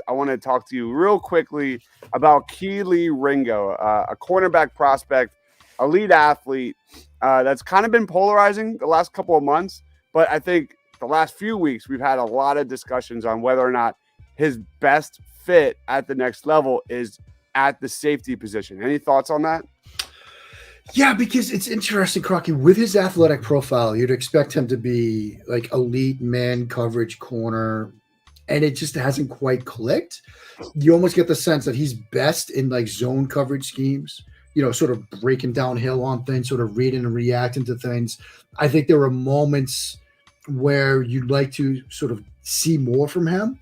I want to talk to you real quickly about Kelee Ringo, a cornerback prospect, elite athlete that's kind of been polarizing the last couple of months. But I think the last few weeks, we've had a lot of discussions on whether or not his best fit at the next level is at the safety position. Any thoughts on that? Yeah, because it's interesting, Crocky. With his athletic profile, you'd expect him to be like elite man coverage corner, and it just hasn't quite clicked. You almost get the sense that he's best in like zone coverage schemes, sort of breaking downhill on things, sort of reading and reacting to things. I think there are moments where you'd like to sort of see more from him.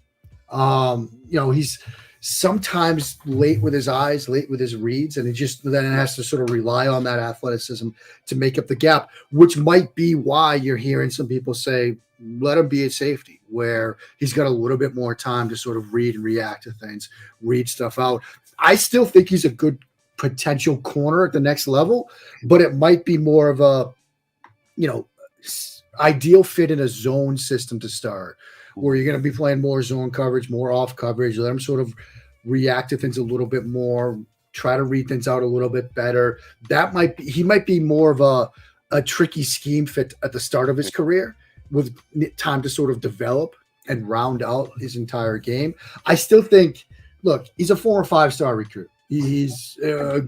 He's sometimes late with his eyes, late with his reads, and he just then has to sort of rely on that athleticism to make up the gap, which might be why you're hearing some people say, let him be a safety, where he's got a little bit more time to sort of read and react to things, read stuff out. I still think he's a good potential corner at the next level, but it might be more of a, ideal fit in a zone system to start, where you're going to be playing more zone coverage, more off coverage, let him sort of react to things a little bit more, try to read things out a little bit better. He might be more of a tricky scheme fit at the start of his career with time to sort of develop and round out his entire game. I still think, look, he's a 4 or 5-star recruit. He's a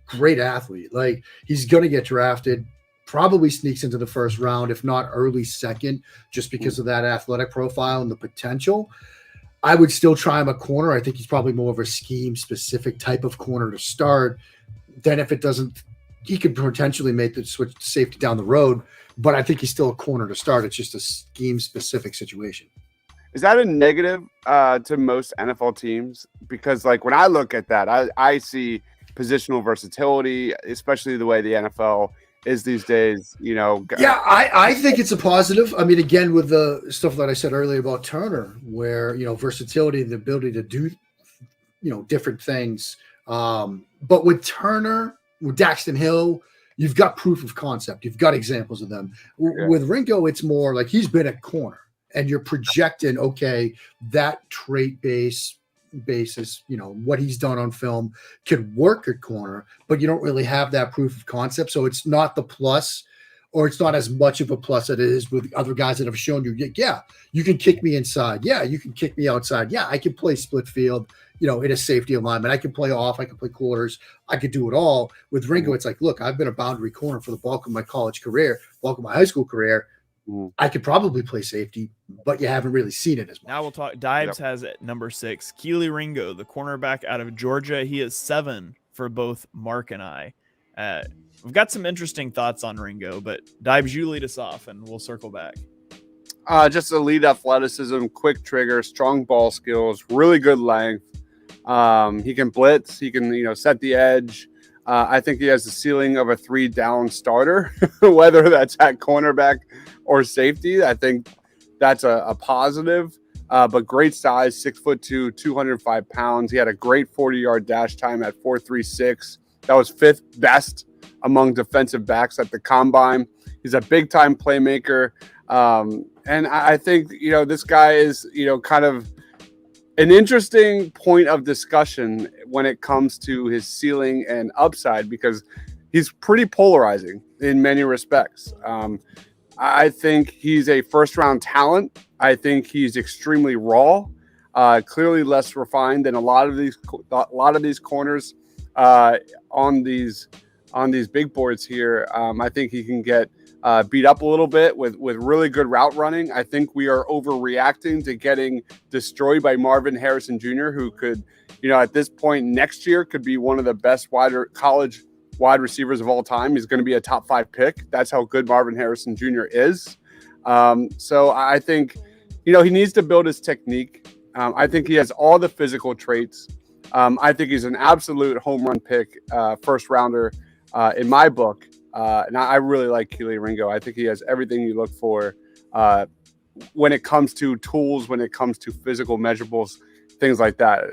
great athlete. Like, he's going to get drafted, probably sneaks into the first round, if not early second, just because of that athletic profile and the potential. I would still try him a corner. I think he's probably more of a scheme-specific type of corner to start. Then if it doesn't, he could potentially make the switch to safety down the road, but I think he's still a corner to start. It's just a scheme-specific situation. Is that a negative to most NFL teams? Because, like, when I look at that, I see positional versatility, especially the way the NFL is these days, Yeah, I think it's a positive. I mean, again, with the stuff that I said earlier about Turner, where, versatility, the ability to do, different things. But with Turner, with Daxton Hill, you've got proof of concept. You've got examples of them. Yeah. With Ringo, it's more like he's been a corner, and you're projecting, okay, that trait basis, what he's done on film could work at corner, but you don't really have that proof of concept. So it's not the plus, or it's not as much of a plus that it is with other guys that have shown you, yeah, you can kick me inside. Yeah, you can kick me outside. Yeah, I can play split field, in a safety alignment. I can play off. I can play quarters. I could do it all. With Ringo, it's like, look, I've been a boundary corner for the bulk of my college career, bulk of my high school career. I could probably play safety, but you haven't really seen it as much. Now we'll talk. Dives has at number 6, Kelee Ringo, the cornerback out of Georgia. He is 7 for both Mark and I. We've got some interesting thoughts on Ringo, but Dives, you lead us off, and we'll circle back. Just elite athleticism, quick trigger, strong ball skills, really good length. He can blitz. He can, set the edge. I think he has the ceiling of a 3-down starter, whether that's at cornerback or safety. I think that's a positive, but great size, 6'2", 205 pounds. He had a great 40-yard dash time at 4.36. That was 5th best among defensive backs at the combine. He's a big-time playmaker. And I think, this guy is, kind of an interesting point of discussion when it comes to his ceiling and upside, because he's pretty polarizing in many respects. I think he's a first-round talent. I think he's extremely raw, clearly less refined than a lot of these corners on these big boards here. I think he can get beat up a little bit with really good route running. I think we are overreacting to getting destroyed by Marvin Harrison Jr., who could, at this point next year could be one of the best college wide receivers of all time. He's going to be a top 5 pick. That's how good Marvin Harrison Jr. is. So I think, he needs to build his technique. I think he has all the physical traits. I think he's an absolute home run pick, first rounder in my book. And I really like Kelee Ringo. I think he has everything you look for when it comes to tools, when it comes to physical measurables, things like that.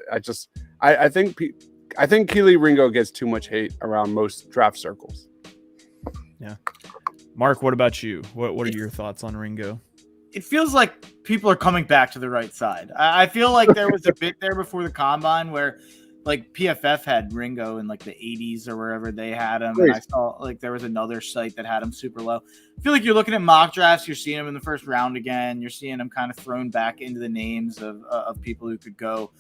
I think Kelee Ringo gets too much hate around most draft circles. Yeah. Mark, what about you? What are your thoughts on Ringo? it feels like people are coming back to the right side. I feel like there was a bit there before the combine where like PFF had Ringo in like the 80s or wherever they had him. And I saw like there was another site that had him super low. I feel like you're looking at mock drafts. You're seeing him in the first round again. You're seeing him kind of thrown back into the names of people who could go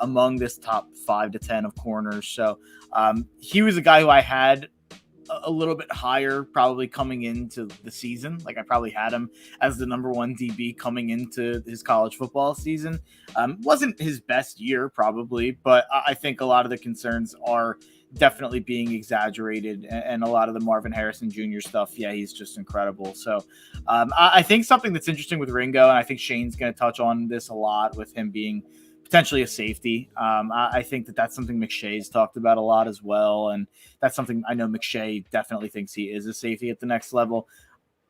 among this top 5 to 10 of corners. So he was a guy who I had a little bit higher probably coming into the season. Like I probably had him as the number 1 DB coming into his college football season. Wasn't his best year probably, but I think a lot of the concerns are definitely being exaggerated, and a lot of the Marvin Harrison Jr. stuff. Yeah, he's just incredible. So I think something that's interesting with Ringo, and I think Shane's going to touch on this a lot with him being potentially a safety. I think that's something McShay's talked about a lot as well. And that's something I know McShay definitely thinks he is a safety at the next level.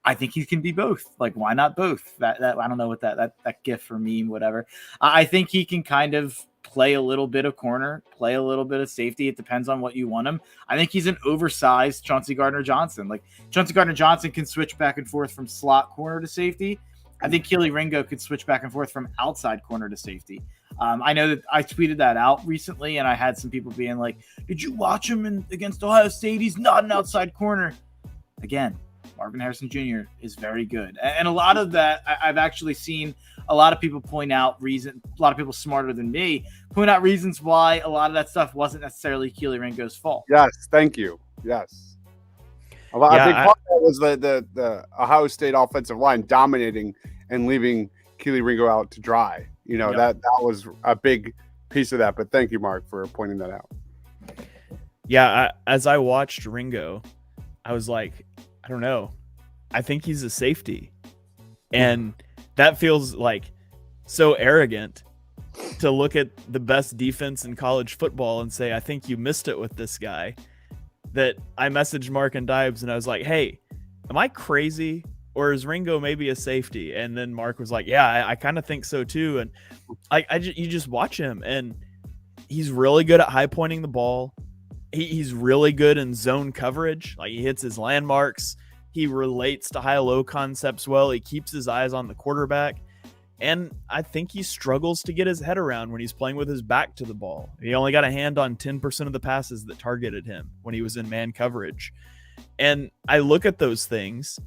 I think he can be both. Like, why not both? That I don't know what that gif or meme, whatever. I think he can kind of play a little bit of corner, play a little bit of safety. It depends on what you want him. I think he's an oversized Chauncey Gardner-Johnson. Like Chauncey Gardner-Johnson can switch back and forth from slot corner to safety. I think Kelee Ringo could switch back and forth from outside corner to safety. I know that I tweeted that out recently, and I had some people being like, did you watch him against Ohio State? He's not an outside corner. Again, Marvin Harrison Jr. is very good. And a lot of that, I've actually seen a lot of people point out a lot of people smarter than me, point out reasons why a lot of that stuff wasn't necessarily Kelee Ringo's fault. Yes, thank you. Yes. I think part of that was the Ohio State offensive line dominating and leaving Kelee Ringo out to dry. You know, that was a big piece of that. But thank you, Mark, for pointing that out. Yeah, as I watched Ringo, I was like, I don't know. I think he's a safety. And that feels like so arrogant to look at the best defense in college football and say, I think you missed it with this guy. That I messaged Mark and Dibes and I was like, hey, am I crazy? Or is Ringo maybe a safety? And then Mark was like, yeah, I kind of think so too. And you just watch him, and he's really good at high pointing the ball. He's really good in zone coverage. Like he hits his landmarks. He relates to high-low concepts well. He keeps his eyes on the quarterback. And I think he struggles to get his head around when he's playing with his back to the ball. He only got a hand on 10% of the passes that targeted him when he was in man coverage. And I look at those things,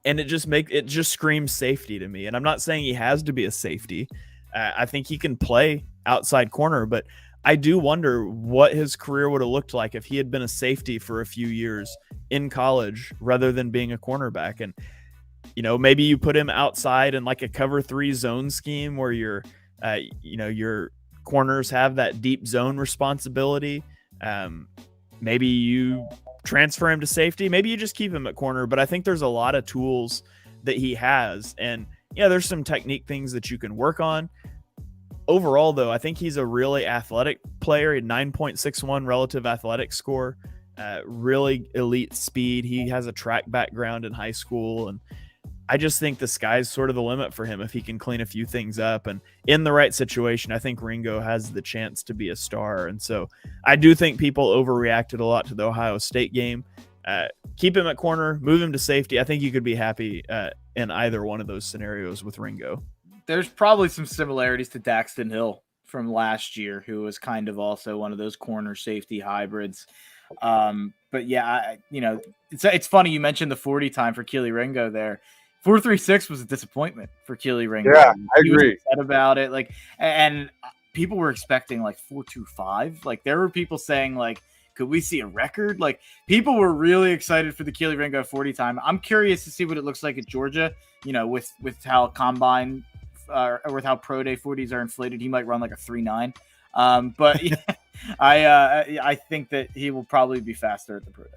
and it just screams safety to me. And I'm not saying he has to be a safety. I think he can play outside corner, but I do wonder what his career would have looked like if he had been a safety for a few years in college rather than being a cornerback. And, you know, maybe you put him outside in like a cover 3 zone scheme where your corners have that deep zone responsibility. Maybe you transfer him to safety. Maybe you just keep him at corner, but I think there's a lot of tools that he has. And yeah, there's some technique things that you can work on. Overall, though, I think he's a really athletic player. He had 9.61 relative athletic score, really elite speed. He has a track background in high school. And I just think the sky's sort of the limit for him if he can clean a few things up. And in the right situation, I think Ringo has the chance to be a star. And so I do think people overreacted a lot to the Ohio State game. Keep him at corner, move him to safety. I think you could be happy in either one of those scenarios with Ringo. There's probably some similarities to Daxton Hill from last year, who was kind of also one of those corner safety hybrids. But yeah, it's funny you mentioned the 40 time for Kelee Ringo there. 4.36 was a disappointment for Kelee Ringo. Yeah, I agree. Was upset about it. Like, and people were expecting like 4.25. Like, there were people saying like, could we see a record? Like, people were really excited for the Kelee Ringo 40 time. I'm curious to see what it looks like at Georgia. You know, with how combine or with how pro day 40s are inflated, he might run like a 3.9. But yeah, I think that he will probably be faster at the pro day.